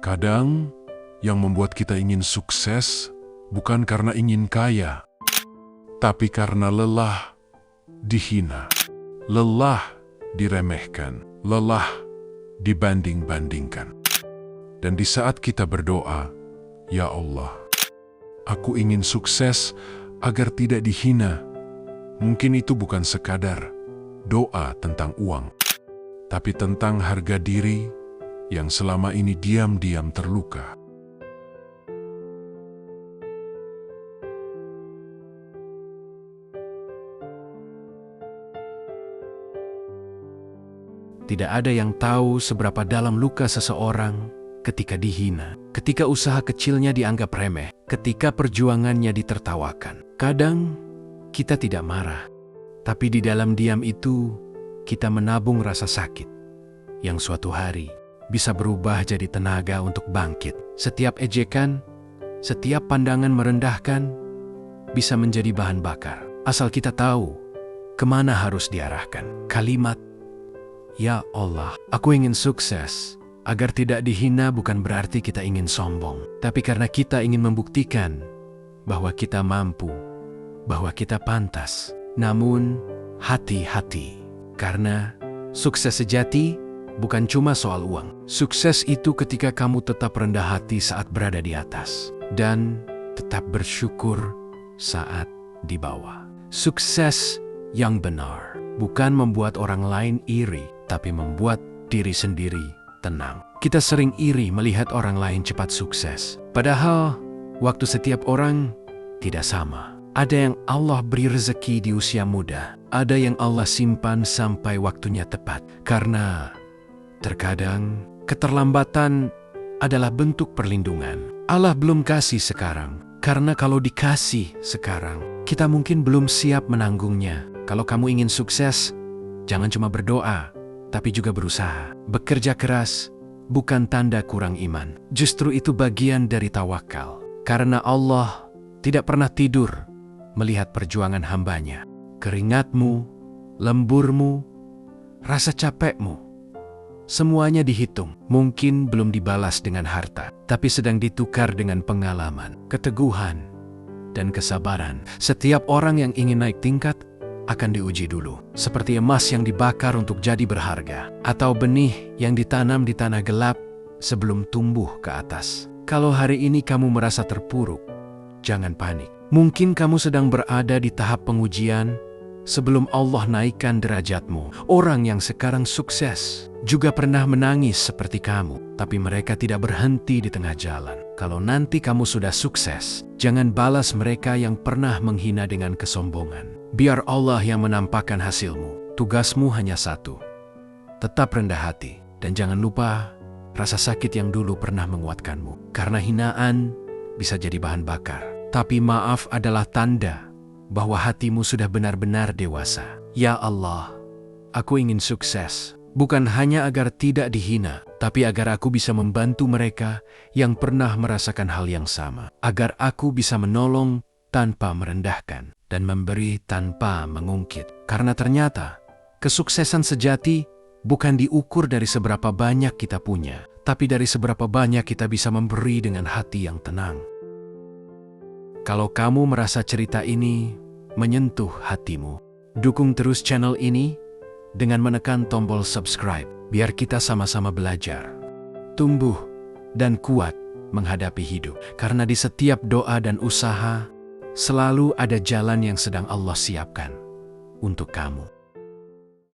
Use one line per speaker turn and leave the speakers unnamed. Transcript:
Kadang, yang membuat kita ingin sukses bukan karena ingin kaya, tapi karena lelah dihina, lelah diremehkan, lelah dibanding-bandingkan. Dan di saat kita berdoa, "Ya Allah, aku ingin sukses agar tidak dihina," mungkin itu bukan sekadar doa tentang uang, tapi tentang harga diri yang selama ini diam-diam terluka.
Tidak ada yang tahu seberapa dalam luka seseorang ketika dihina, ketika usaha kecilnya dianggap remeh, ketika perjuangannya ditertawakan. Kadang kita tidak marah, tapi di dalam diam itu kita menabung rasa sakit yang suatu hari bisa berubah jadi tenaga untuk bangkit. Setiap ejekan, setiap pandangan merendahkan bisa menjadi bahan bakar, asal kita tahu kemana harus diarahkan. Kalimat, "Ya Allah, aku ingin sukses," agar tidak dihina bukan berarti kita ingin sombong, tapi karena kita ingin membuktikan bahwa kita mampu, bahwa kita pantas. Namun, hati-hati, karena sukses sejati bukan cuma soal uang. Sukses itu ketika kamu tetap rendah hati saat berada di atas, dan tetap bersyukur saat di bawah. Sukses yang benar bukan membuat orang lain iri, tapi membuat diri sendiri tenang. Kita sering iri melihat orang lain cepat sukses, padahal waktu setiap orang tidak sama. Ada yang Allah beri rezeki di usia muda, ada yang Allah simpan sampai waktunya tepat. Karena terkadang keterlambatan adalah bentuk perlindungan. Allah belum kasih sekarang, karena kalau dikasih sekarang, kita mungkin belum siap menanggungnya. Kalau kamu ingin sukses, jangan cuma berdoa, tapi juga berusaha. Bekerja keras bukan tanda kurang iman. Justru itu bagian dari tawakal. Karena Allah tidak pernah tidur melihat perjuangan hambanya. Keringatmu, lemburmu, rasa capekmu, semuanya dihitung. Mungkin belum dibalas dengan harta, tapi sedang ditukar dengan pengalaman, keteguhan, dan kesabaran. Setiap orang yang ingin naik tingkat akan diuji dulu, seperti emas yang dibakar untuk jadi berharga, atau benih yang ditanam di tanah gelap sebelum tumbuh ke atas. Kalau hari ini kamu merasa terpuruk, jangan panik. Mungkin kamu sedang berada di tahap pengujian sebelum Allah naikkan derajatmu. Orang yang sekarang sukses juga pernah menangis seperti kamu, tapi mereka tidak berhenti di tengah jalan. Kalau nanti kamu sudah sukses, jangan balas mereka yang pernah menghina dengan kesombongan. Biar Allah yang menampakkan hasilmu. Tugasmu hanya satu, tetap rendah hati. Dan jangan lupa rasa sakit yang dulu pernah menguatkanmu. Karena hinaan bisa jadi bahan bakar, tapi maaf adalah tanda bahwa hatimu sudah benar-benar dewasa. Ya Allah, aku ingin sukses, bukan hanya agar tidak dihina, tapi agar aku bisa membantu mereka yang pernah merasakan hal yang sama. Agar aku bisa menolong tanpa merendahkan, dan memberi tanpa mengungkit. Karena ternyata, kesuksesan sejati bukan diukur dari seberapa banyak kita punya, tapi dari seberapa banyak kita bisa memberi dengan hati yang tenang. Kalau kamu merasa cerita ini menyentuh hatimu, dukung terus channel ini dengan menekan tombol subscribe, biar kita sama-sama belajar, tumbuh, dan kuat menghadapi hidup. Karena di setiap doa dan usaha, selalu ada jalan yang sedang Allah siapkan untuk kamu.